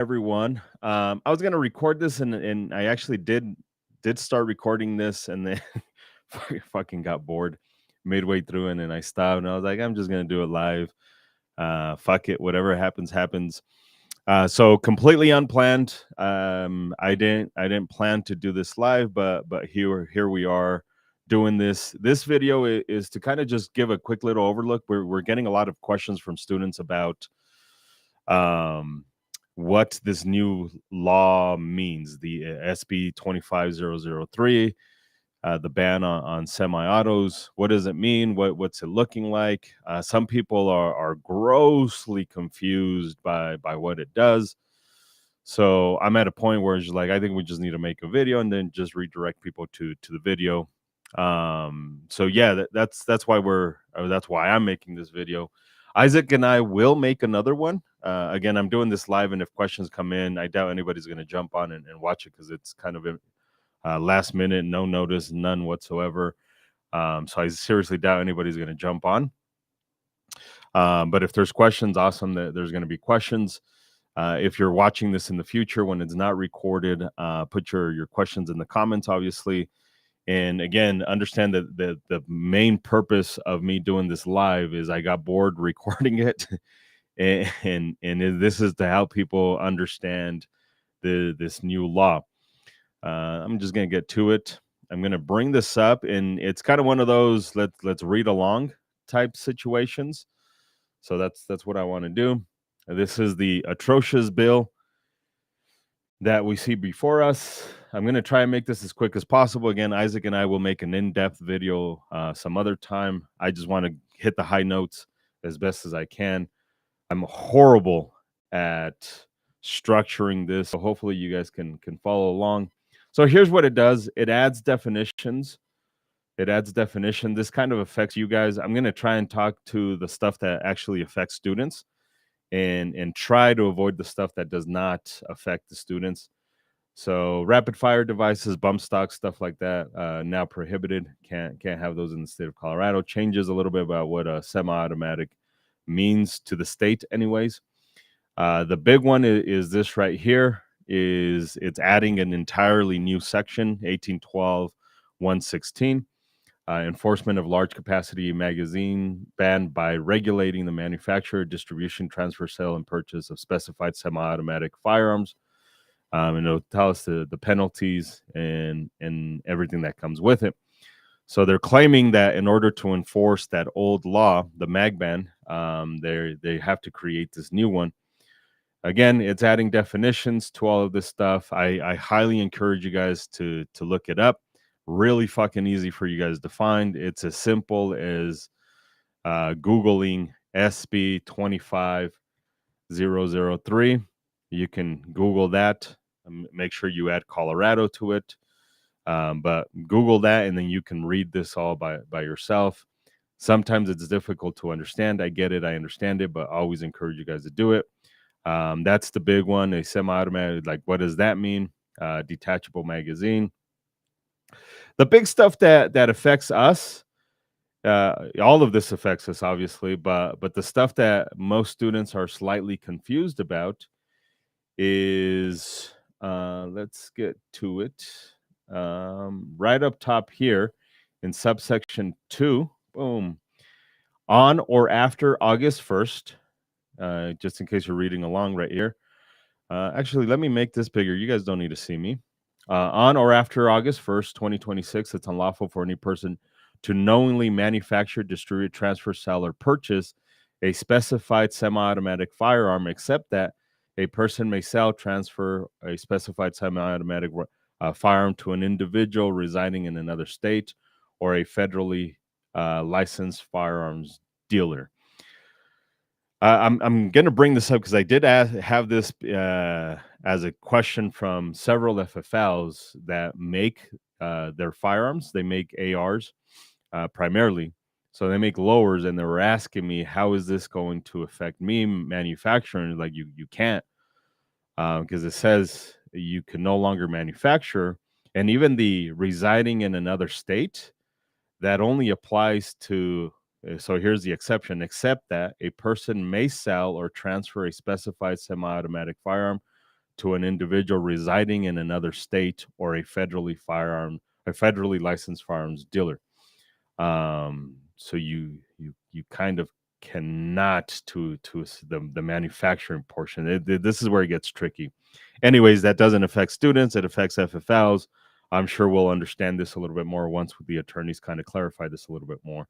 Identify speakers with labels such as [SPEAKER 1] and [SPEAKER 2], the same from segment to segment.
[SPEAKER 1] Everyone. I was gonna record this and I actually did start recording this and then fucking got bored midway through and then I stopped and I was like, I'm just gonna do it live. Fuck it, whatever happens, happens. So completely unplanned. I didn't plan to do this live, but here we are doing this. This video is to kind of just give a quick little overlook. We're getting a lot of questions from students about um what this new law means, the SB 25003, the ban on semi-autos. What does it mean? What's it looking like? Some people are grossly confused by what it does. So I'm at a point where it's just like I think we just need to make a video and then just redirect people to the video. So yeah, that's why that's why I'm making this video. Isaac and I will make another one. Again, I'm doing this live, and if questions come in, I doubt anybody's going to jump on and watch it because it's kind of last minute, no notice, none whatsoever. So I seriously doubt anybody's going to jump on. But if there's questions, awesome. There's going to be questions. If you're watching this in the future when it's not recorded, put your questions in the comments, obviously. And again, understand that the main purpose of me doing this live is I got bored recording it, and this is to help people understand this new law. I'm just gonna get to it. I'm gonna bring this up, and it's kind of one of those let's read along type situations. So that's what I want to do. This is the atrocious bill that we see before us. I'm going to try and make this as quick as possible. Again, Isaac and I will make an in-depth video some other time. I just want to hit the high notes as best as I can. I'm horrible at structuring this, so hopefully you guys can follow along. So here's what it does. It adds definitions. This kind of affects you guys. I'm going to try and talk to the stuff that actually affects students and try to avoid the stuff that does not affect the students. So rapid fire devices, bump stock, stuff like that, now prohibited. Can't have those in the state of Colorado. Changes a little bit about what a semi-automatic means to the state, anyways. The big one is this right here. It's adding an entirely new section, 1812.116. Enforcement of large capacity magazine banned by regulating the manufacture, distribution, transfer, sale, and purchase of specified semi-automatic firearms. And it'll tell us the penalties and everything that comes with it. So they're claiming that in order to enforce that old law, the mag ban, they have to create this new one. Again, it's adding definitions to all of this stuff. I highly encourage you guys to look it up. Really fucking easy for you guys to find. It's as simple as Googling SB 25-003. You can Google that. Make sure you add Colorado to it. But Google that, and then you can read this all by yourself. Sometimes it's difficult to understand. I get it. I understand it, but I always encourage you guys to do it. That's the big one. A semi-automatic, like, what does that mean? Detachable magazine. The big stuff that affects us, all of this affects us, obviously, but the stuff that most students are slightly confused about is, let's get to it. Right up top here in subsection 2, boom, on or after August 1st, just in case you're reading along right here. Actually, let me make this bigger. You guys don't need to see me. On or after August 1st, 2026, it's unlawful for any person to knowingly manufacture, distribute, transfer, sell, or purchase a specified semi-automatic firearm, except that a person may sell, transfer a specified semi-automatic firearm to an individual residing in another state or a federally licensed firearms dealer. I'm going to bring this up because I did have this as a question from several FFLs that make their firearms. They make ARs primarily. So they make lowers, and they were asking me, how is this going to affect me manufacturing? Like, you can't, because it says you can no longer manufacture. And even the residing in another state, that only applies to, so here's the exception, except that a person may sell or transfer a specified semi-automatic firearm to an individual residing in another state or a federally licensed firearms dealer. So you kind of cannot to the manufacturing portion. This is where it gets tricky. Anyways, that doesn't affect students. It affects FFLs. I'm sure we'll understand this a little bit more once the attorneys kind of clarify this a little bit more.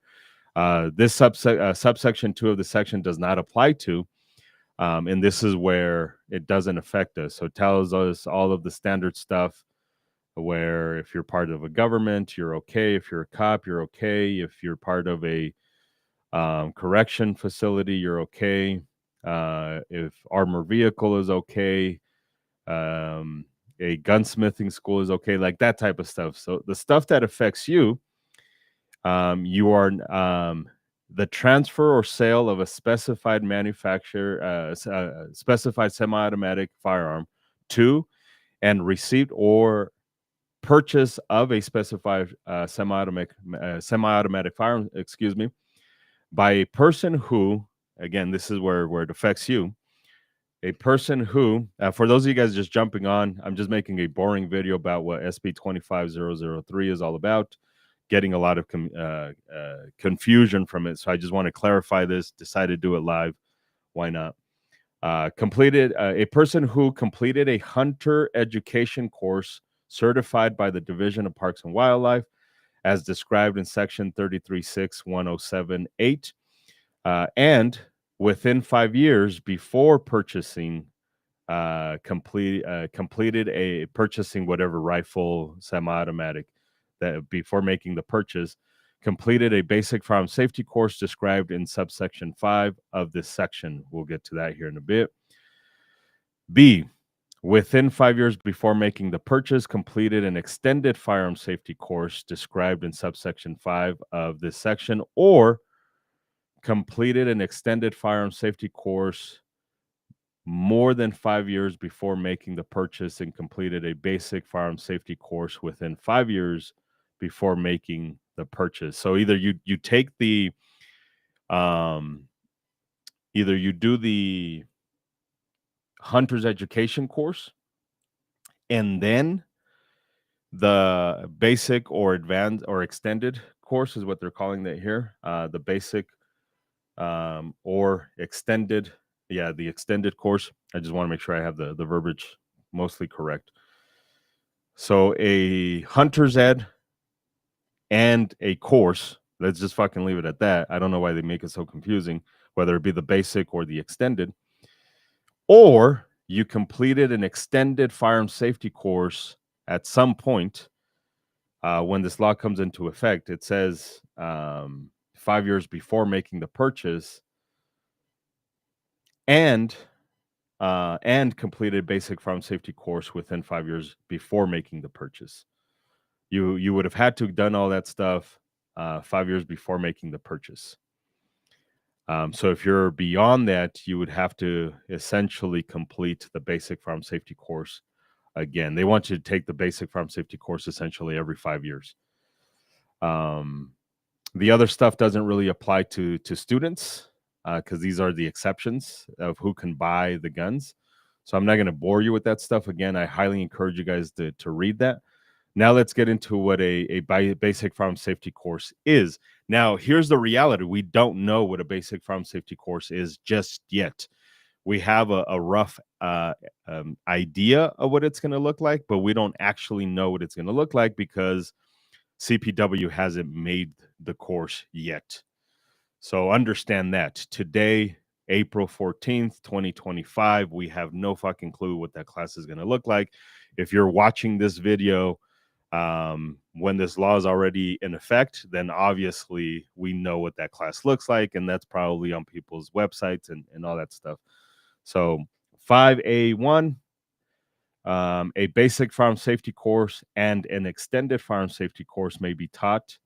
[SPEAKER 1] This subsection 2 of the section does not apply to, and this is where it doesn't affect us. So it tells us all of the standard stuff where if you're part of a government, you're okay. If you're a cop, you're okay. If you're part of a correction facility, you're okay. If armor vehicle is okay, a gunsmithing school is okay, like that type of stuff. So the stuff that affects you, you are the transfer or sale of a specified manufacturer, specified semi-automatic firearm to and receipt or purchase of a specified semi-automatic firearm, by a person who, again, this is where it affects you, a person who, for those of you guys just jumping on, I'm just making a boring video about what SB25-003 is all about, getting a lot of confusion from it. So I just want to clarify this, decided to do it live. Why not? A person who completed a hunter education course certified by the Division of Parks and Wildlife, as described in Section 33.6.107.8, and within 5 years before purchasing, completed purchasing whatever rifle, semi-automatic, that before making the purchase, completed a basic firearm safety course described in subsection 5 of this section. We'll get to that here in a bit. B, within 5 years before making the purchase, completed an extended firearm safety course described in subsection 5 of this section, or completed an extended firearm safety course more than 5 years before making the purchase and completed a basic firearm safety course within 5 years before making the purchase. So either you take the either you do the hunter's education course and then the basic or advanced or extended course is what they're calling it here. The basic or extended, the extended course. I just want to make sure I have the verbiage mostly correct. So a hunter's ed and a course, let's just fucking leave it at that. I don't know why they make it so confusing, whether it be the basic or the extended. Or you completed an extended firearm safety course at some point when this law comes into effect. It says 5 years before making the purchase, and completed basic firearm safety course within 5 years before making the purchase. You would have had to have done all that stuff 5 years before making the purchase. So if you're beyond that, you would have to essentially complete the basic firearm safety course again. They want you to take the basic firearm safety course essentially every 5 years. The other stuff doesn't really apply to students because these are the exceptions of who can buy the guns. So I'm not going to bore you with that stuff. Again, I highly encourage you guys to read that. Now let's get into what a basic firearm safety course is. Now, here's the reality. We don't know what a basic firearm safety course is just yet. We have a rough idea of what it's going to look like, but we don't actually know what it's going to look like because CPW hasn't made the course yet. So understand that. Today, April 14th, 2025, we have no fucking clue what that class is going to look like. If you're watching this video when this law is already in effect, then obviously we know what that class looks like, and that's probably on people's websites and all that stuff. So 5A1, a basic firearm safety course and an extended firearm safety course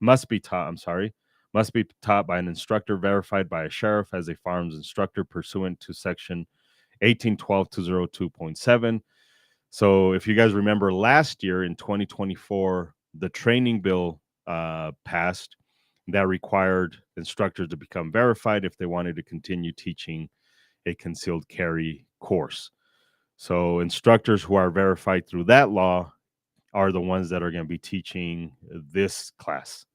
[SPEAKER 1] must be taught by an instructor verified by a sheriff as a firearms instructor pursuant to section 1812-202.7. So if you guys remember last year in 2024, the training bill passed that required instructors to become verified if they wanted to continue teaching a concealed carry course. So instructors who are verified through that law are the ones that are going to be teaching this class.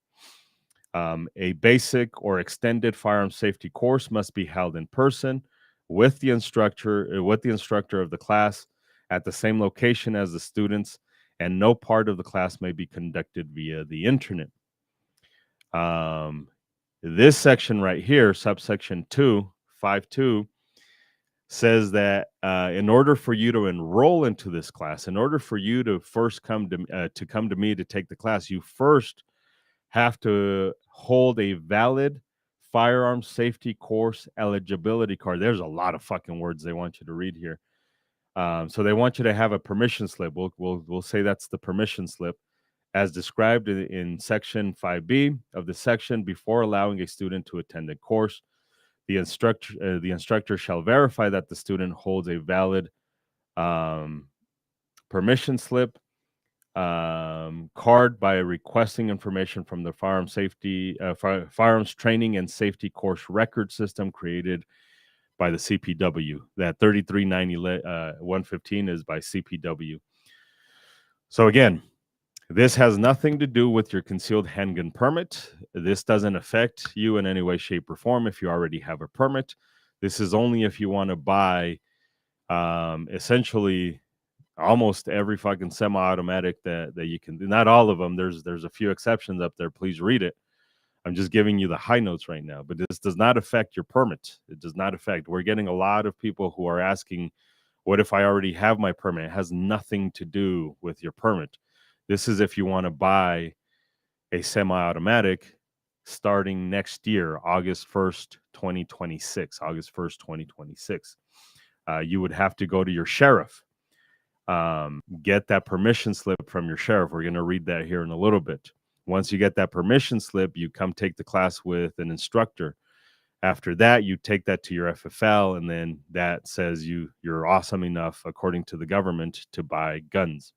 [SPEAKER 1] A basic or extended firearm safety course must be held in person with the instructor of the class at the same location as the students, and no part of the class may be conducted via the internet. This section right here, subsection 252, says that in order for you to enroll into this class, in order for you to first come to me to take the class, you first have to hold a valid firearm safety course eligibility card. There's a lot of fucking words they want you to read here. So they want you to have a permission slip. We'll say that's the permission slip, as described in section 5B of the section before allowing a student to attend a course. The instructor shall verify that the student holds a valid permission slip card by requesting information from the firearms training and safety course record system created by the CPW. That 3390-115 is by CPW. So again, this has nothing to do with your concealed handgun permit. This doesn't affect you in any way, shape, or form if you already have a permit. This is only if you want to buy essentially almost every fucking semi-automatic that you can do. Not all of them. There's a few exceptions up there. Please read it. I'm just giving you the high notes right now, but this does not affect your permit. It does not affect. We're getting a lot of people who are asking, what if I already have my permit? It has nothing to do with your permit. This is if you want to buy a semi-automatic starting next year, August 1st, 2026. August 1st, 2026. You would have to go to your sheriff. Get that permission slip from your sheriff. We're going to read that here in a little bit. Once you get that permission slip, you come take the class with an instructor. After that, you take that to your FFL, and then that says you're awesome enough, according to the government, to buy guns.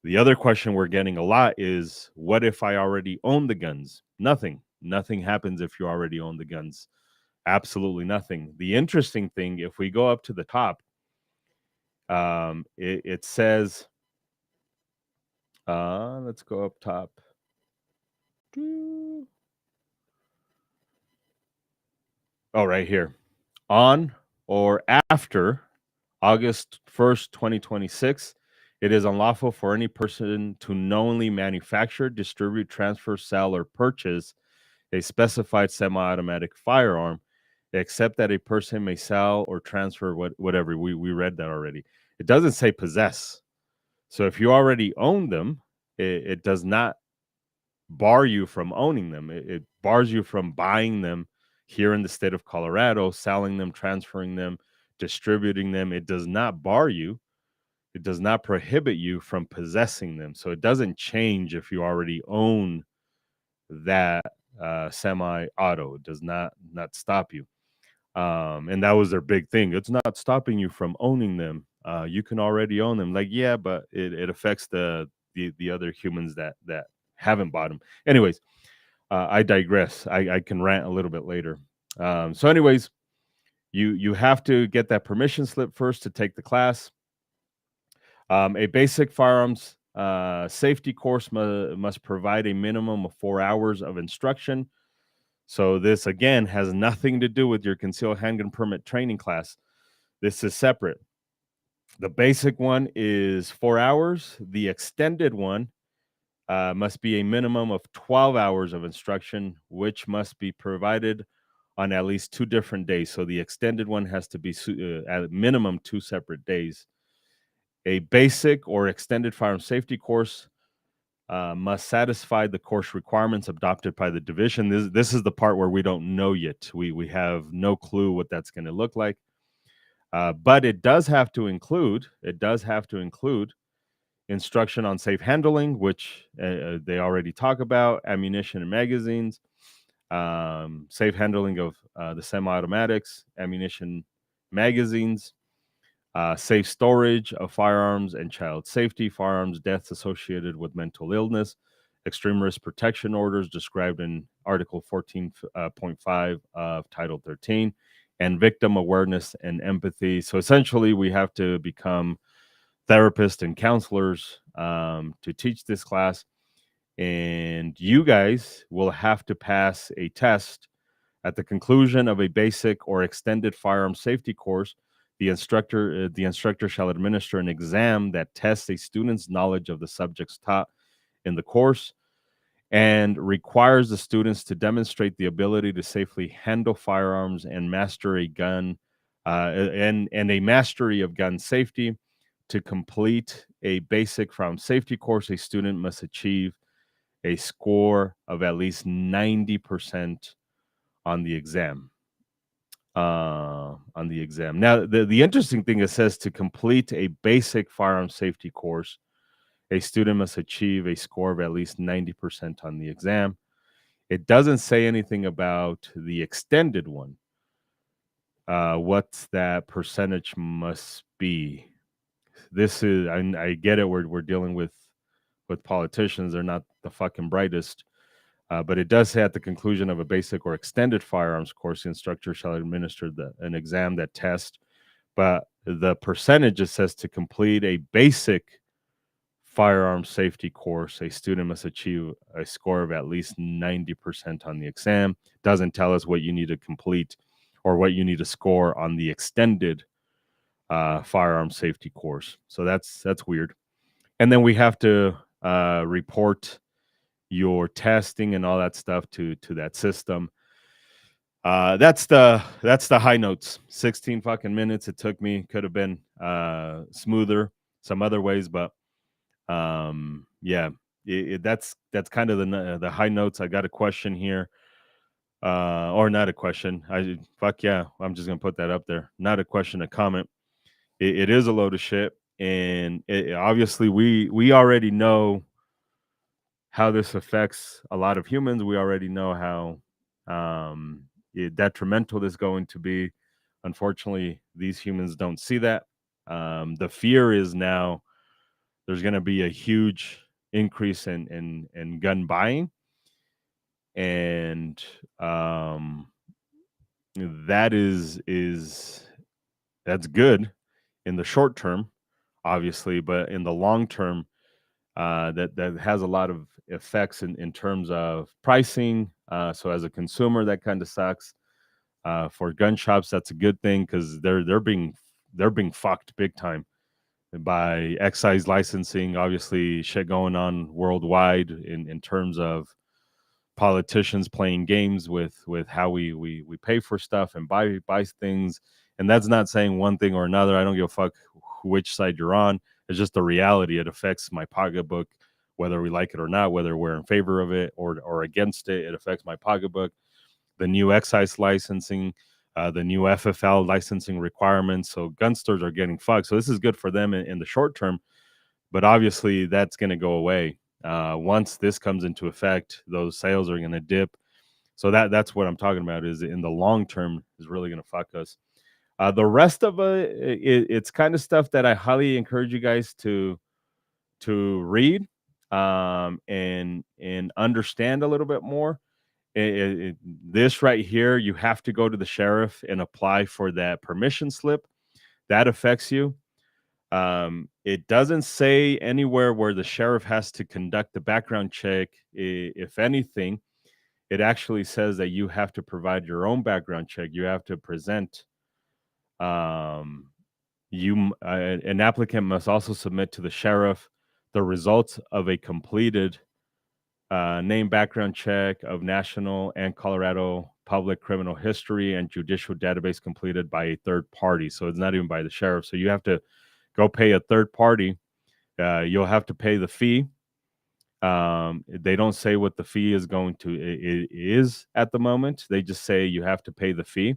[SPEAKER 1] The other question we're getting a lot is, what if I already own the guns? Nothing. Nothing happens if you already own the guns. Absolutely nothing. The interesting thing, if we go up to the top, it says, let's go up top. Oh, right here. On or after August 1st, 2026, it is unlawful for any person to knowingly manufacture, distribute, transfer, sell, or purchase a specified semi-automatic firearm, except that a person may sell or transfer whatever. We read that already. It doesn't say possess. So if you already own them, it does not bar you from owning them. It bars you from buying them here in the state of Colorado, selling them, transferring them, distributing them. It does not bar you. It does not prohibit you from possessing them. So it doesn't change if you already own that semi-auto. It does not stop you. And that was their big thing. It's not stopping you from owning them. You can already own them. Like, yeah, but it affects the other humans that haven't bought them. Anyways, I digress. I can rant a little bit later. So anyways, you have to get that permission slip first to take the class. A basic firearms safety course must provide a minimum of 4 hours of instruction. So this, again, has nothing to do with your concealed handgun permit training class. This is separate. The basic one is 4 hours. The extended one must be a minimum of 12 hours of instruction, which must be provided on at least 2 different days. So the extended one has to be at a minimum 2 separate days. A basic or extended firearm safety course must satisfy the course requirements adopted by the division. This is the part where we don't know yet. We have no clue what that's going to look like. But it does have to include instruction on safe handling, which they already talk about, ammunition and magazines, safe handling of the semi-automatics, ammunition, magazines, safe storage of firearms and child safety, firearms, deaths associated with mental illness, extreme risk protection orders described in Article 14.5 of Title 13, and victim awareness and empathy. So essentially, we have to become therapists and counselors to teach this class. And you guys will have to pass a test at the conclusion of a basic or extended firearm safety course. The instructor shall administer an exam that tests a student's knowledge of the subjects taught in the course and requires the students to demonstrate the ability to safely handle firearms and master a gun and a mastery of gun safety. To complete a basic firearm safety course, a student must achieve a score of at least 90% on the exam. Now, the interesting thing, it says to complete a basic firearm safety course, a student must achieve a score of at least 90% on the exam. It doesn't say anything about the extended one. What that percentage must be. This is, I get it. We're dealing with politicians. They're not the fucking brightest. But it does say at the conclusion of a basic or extended firearms course, the instructor shall administer an exam that tests. But the percentage, it says to complete a basic firearm safety course, a student must achieve a score of at least 90% on the exam. Doesn't tell us what you need to complete or what you need to score on the extended firearm safety course. So that's weird. And then we have to report your testing and all that stuff to that system. That's the high notes. 16 fucking minutes it took me. Could have been smoother some other ways, but yeah, that's kind of the high notes. I got a question here, or not a question. I'm just gonna put that up there. Not a question, a comment. It is a load of shit, and obviously we already know how this affects a lot of humans. We already know how detrimental this is going to be. Unfortunately, these humans don't see that. The fear is now there's going to be a huge increase in gun buying, and that that's good in the short term, obviously, but in the long term, that has a lot of effects in terms of pricing. So as a consumer, that kind of sucks. For gun shops, that's a good thing because they're being fucked big time by excise licensing. Obviously, shit going on worldwide in terms of politicians playing games with how we pay for stuff and buy things. And that's not saying one thing or another. I don't give a fuck which side you're on. It's just the reality. It affects my pocketbook, whether we like it or not, whether we're in favor of it or against it. It affects my pocketbook. The new excise licensing, the new FFL licensing requirements. So gun stores are getting fucked. So this is good for them in the short term, but obviously that's going to go away. Once this comes into effect, those sales are going to dip. So that's what I'm talking about. Is in the long term is really going to fuck us. The rest of it's kind of stuff that I highly encourage you guys to read and understand a little bit more. This right here, you have to go to the sheriff and apply for that permission slip. That affects you. It doesn't say anywhere where the sheriff has to conduct the background check. If anything, it actually says that you have to provide your own background check. You have to present. An applicant must also submit to the sheriff the results of a completed name background check of national and Colorado public criminal history and judicial database completed by a third party. So it's not even by the sheriff. So you have to go pay a third party. You'll have to pay the fee. They don't say what the fee is going to is at the moment. They just say you have to pay the fee.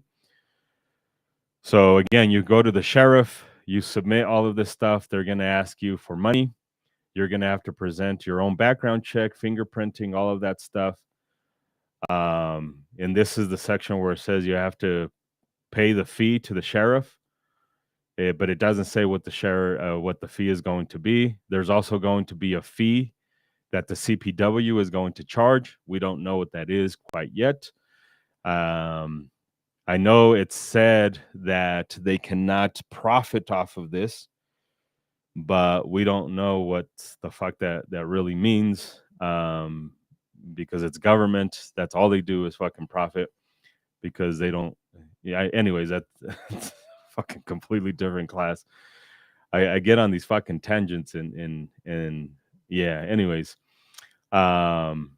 [SPEAKER 1] So again, you go to the sheriff, you submit all of this stuff. They're going to ask you for money. You're going to have to present your own background check, fingerprinting, all of that stuff. And this is the section where it says you have to pay the fee to the sheriff. But it doesn't say what the fee is going to be. There's also going to be a fee that the CPW is going to charge. We don't know what that is quite yet. I know it's said that they cannot profit off of this, but we don't know what the fuck that really means. Because it's government. That's all they do is fucking profit, because they don't. Yeah. Anyways, that's fucking completely different class. I get on these fucking tangents and yeah. Anyways, um,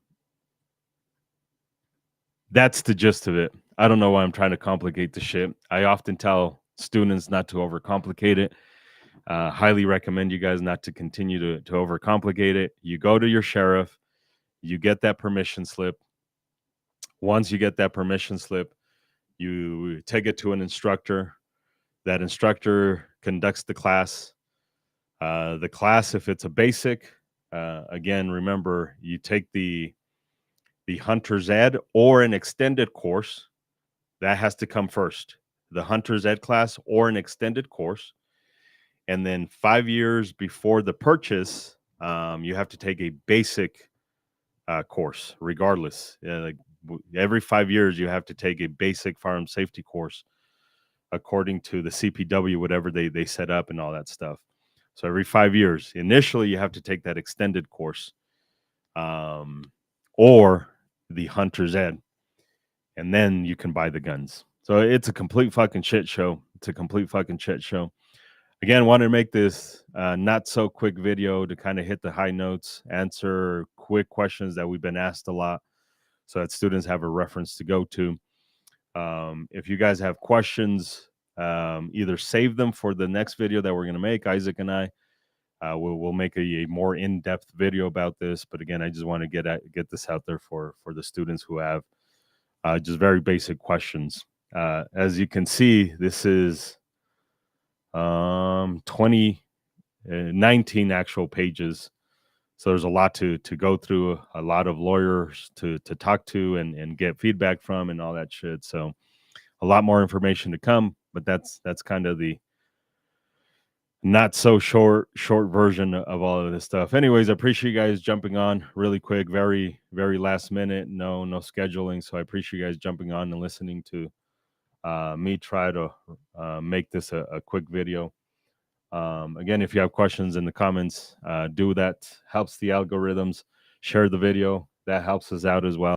[SPEAKER 1] that's the gist of it. I don't know why I'm trying to complicate the shit. I often tell students not to overcomplicate it. Highly recommend you guys not to continue to overcomplicate it. You go to your sheriff, you get that permission slip. Once you get that permission slip, you take it to an instructor. That instructor conducts the class. The class, if it's a basic, again, remember you take the Hunter's Ed or an extended course. That has to come first. The Hunter's Ed class or an extended course. And then 5 years before the purchase, you have to take a basic course, regardless. Like every 5 years, you have to take a basic firearm safety course according to the CPW, whatever they set up and all that stuff. So every 5 years, initially, you have to take that extended course, or the Hunter's Ed, and then you can buy the guns. So it's a complete fucking shit show. It's a complete fucking shit show. Again, wanted to make this not so quick video to kind of hit the high notes, answer quick questions that we've been asked a lot, so that students have a reference to go to. If you guys have questions, either save them for the next video that we're going to make. Isaac and I we'll make a more in-depth video about this. But again, I just want to get this out there for the students who have just very basic questions. As you can see, this is 19 actual pages. So there's a lot to go through, a lot of lawyers to talk to and get feedback from and all that shit. So a lot more information to come, but that's kind of the not so short version of all of this stuff. Anyways, I appreciate you guys jumping on really quick, very, very last minute, no scheduling. So I appreciate you guys jumping on and listening to me try to make this a quick video. Again, if you have questions in the comments, do that. Helps the algorithms. Share the video. That helps us out as well.